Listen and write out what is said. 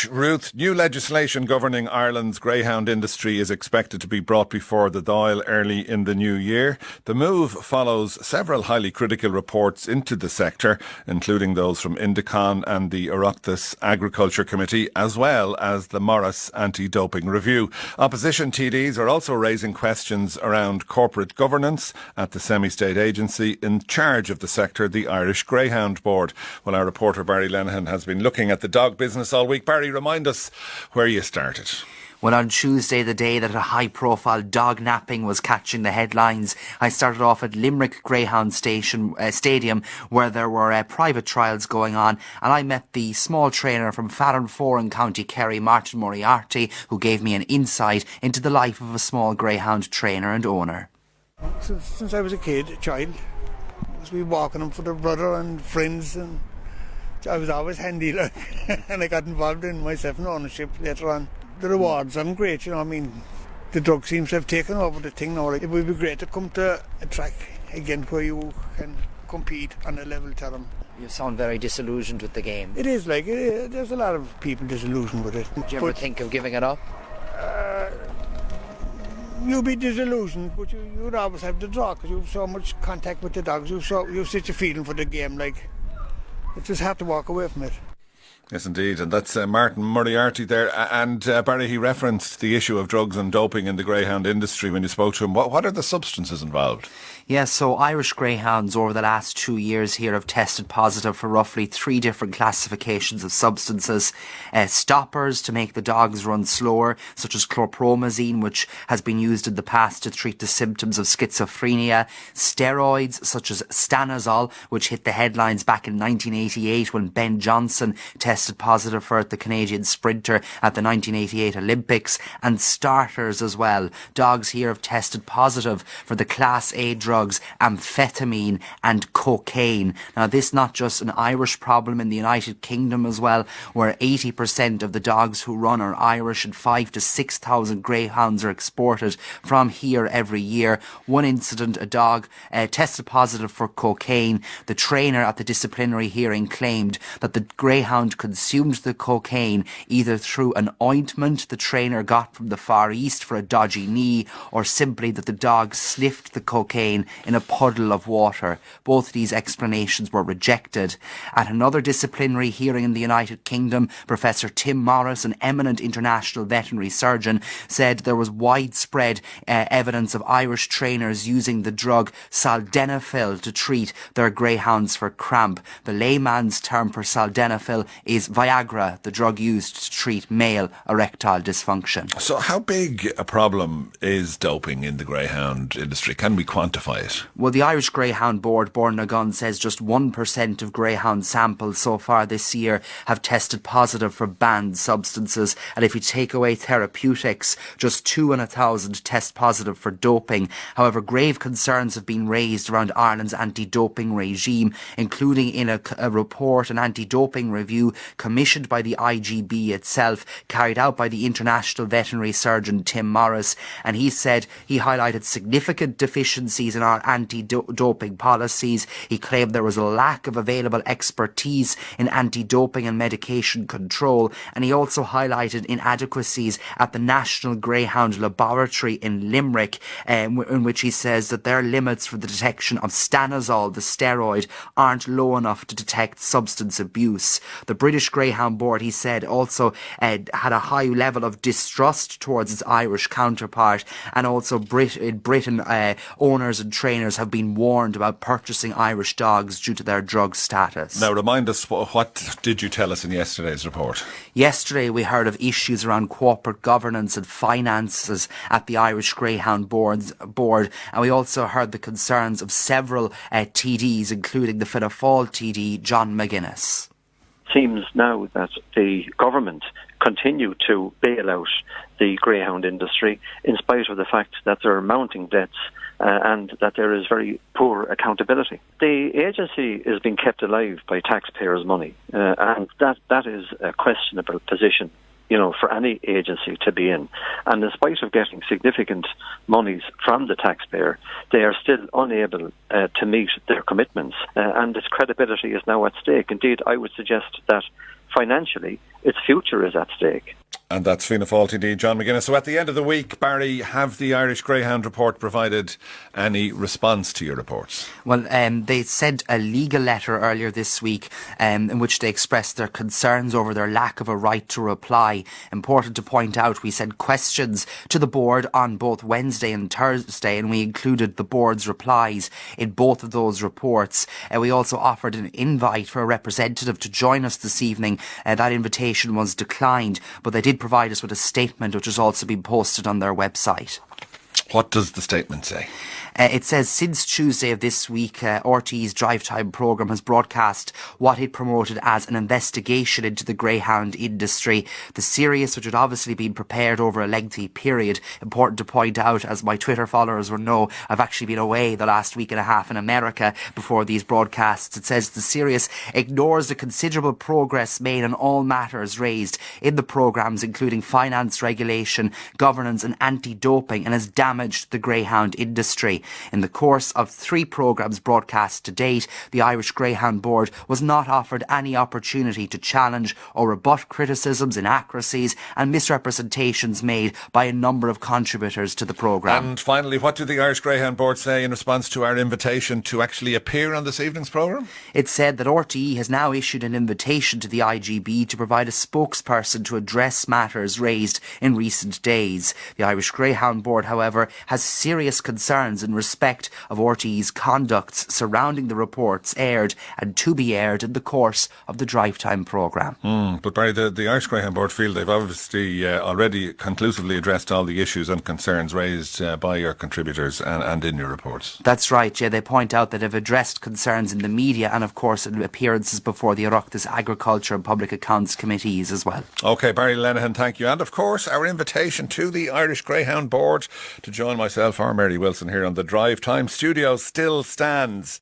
much. Ruth, new legislation governing Ireland's greyhound industry is expected to be brought before the Dáil early in the new year. The move follows several highly critical reports into the sector, including those from Indicon and the Oireachtas Agriculture Committee, as well as the Morris Anti-Doping Review. Opposition TDs are also raising questions around corporate governance at the semi-state agency in charge of the sector, the Irish Greyhound Board. Well, our reporter Barry Lenihan has been looking at the dog business all week. Barry, remind us where you started. Well, on Tuesday, the day that a high-profile dog napping was catching the headlines, I started off at Limerick Greyhound Stadium, where there were private trials going on, and I met the small trainer from Farranfore in County Kerry, Martin Moriarty, who gave me an insight into the life of a small greyhound trainer and owner. Since I was a child, I was walking them for their brother and friends, and I was always handy, like, and I got involved in myself in ownership later on. The rewards aren't great, you know. I mean, the drug seems to have taken over the thing now. It would be great to come to a track again where you can compete on a level to them. You sound very disillusioned with the game. It is like, there's a lot of people disillusioned with it. Did you ever think of giving it up? You'll be disillusioned, but you'd always have the draw because you have so much contact with the dogs. You have such a feeling for the game, like, it's just hard to walk away from it. Yes, indeed. And that's Martin Moriarty there. And Barry, he referenced the issue of drugs and doping in the greyhound industry when you spoke to him. What are the substances involved? Yes, so Irish Greyhounds over the last 2 years here have tested positive for roughly 3 different classifications of substances. Stoppers to make the dogs run slower, such as chlorpromazine, which has been used in the past to treat the symptoms of schizophrenia. Steroids, such as stanozol, which hit the headlines back in 1988 when Ben Johnson tested positive for it, the Canadian sprinter at the 1988 Olympics. And starters as well. Dogs here have tested positive for the Class A drugs, amphetamine and cocaine. Now, this is not just an Irish problem in the United Kingdom as well, where 80% of the dogs who run are Irish and 5,000 to 6,000 greyhounds are exported from here every year. One incident, a dog tested positive for cocaine. The trainer at the disciplinary hearing claimed that the greyhound consumed the cocaine either through an ointment the trainer got from the Far East for a dodgy knee, or simply that the dog sniffed the cocaine in a puddle of water. Both these explanations were rejected. At another disciplinary hearing in the United Kingdom, Professor Tim Morris, an eminent international veterinary surgeon, said there was widespread evidence of Irish trainers using the drug sildenafil to treat their greyhounds for cramp. The layman's term for sildenafil is Viagra, the drug used to treat male erectile dysfunction. So how big a problem is doping in the greyhound industry? Can we quantify it? Well, the Irish Greyhound Board, Born Nagun, says just 1% of greyhound samples so far this year have tested positive for banned substances. And if you take away therapeutics, just 2 in 1,000 test positive for doping. However, grave concerns have been raised around Ireland's anti-doping regime, including in a report, an anti-doping review commissioned by the IGB itself, carried out by the international veterinary surgeon Tim Morris. And he said he highlighted significant deficiencies in our anti-doping policies. He claimed there was a lack of available expertise in anti-doping and medication control, and he also highlighted inadequacies at the National Greyhound Laboratory in Limerick, in which he says that their limits for the detection of stanozol, the steroid, aren't low enough to detect substance abuse. The British Greyhound Board, he said, also had a high level of distrust towards its Irish counterpart, and also in Britain, owners and trainers have been warned about purchasing Irish dogs due to their drug status. Now, remind us, what did you tell us in yesterday's report? Yesterday we heard of issues around corporate governance and finances at the Irish Greyhound Board, and we also heard the concerns of several TDs, including the Fianna Fáil TD, John McGuinness. Seems now that the government continue to bail out the greyhound industry in spite of the fact that there are mounting debts and that there is very poor accountability. The agency is being kept alive by taxpayers' money, and that is a questionable position, you know, for any agency to be in. And in spite of getting significant monies from the taxpayer, they are still unable to meet their commitments, and its credibility is now at stake. Indeed, I would suggest that financially, its future is at stake. And that's Fianna Fáil TD John McGuinness. So at the end of the week, Barry, have the Irish Greyhound report provided any response to your reports? Well, they sent a legal letter earlier this week in which they expressed their concerns over their lack of a right to reply. Important to point out, we sent questions to the board on both Wednesday and Thursday, and we included the board's replies in both of those reports. We also offered an invite for a representative to join us this evening. That invitation was declined, but they did provide us with a statement which has also been posted on their website. What does the statement say? It says, since Tuesday of this week, RTE's Drivetime programme has broadcast what it promoted as an investigation into the greyhound industry. The series, which had obviously been prepared over a lengthy period. Important to point out, as my Twitter followers will know, I've actually been away the last week and a half in America before these broadcasts. It says the series ignores the considerable progress made on all matters raised in the programmes, including finance regulation, governance and anti-doping, and has damaged the greyhound industry. In the course of 3 programmes broadcast to date, the Irish Greyhound Board was not offered any opportunity to challenge or rebut criticisms, inaccuracies and misrepresentations made by a number of contributors to the programme. And finally, what did the Irish Greyhound Board say in response to our invitation to actually appear on this evening's programme? It said that RTE has now issued an invitation to the IGB to provide a spokesperson to address matters raised in recent days. The Irish Greyhound Board, however, has serious concerns in respect of RTE's conducts surrounding the reports aired and to be aired in the course of the Drivetime programme. But Barry, the Irish Greyhound Board feel they've obviously already conclusively addressed all the issues and concerns raised by your contributors and in your reports. That's right, yeah. They point out that they've addressed concerns in the media and of course in appearances before the Oireachtas Agriculture and Public Accounts Committees as well. OK, Barry Lenihan, thank you. And of course, our invitation to the Irish Greyhound Board to join myself or Mary Wilson here on the Drivetime studio still stands.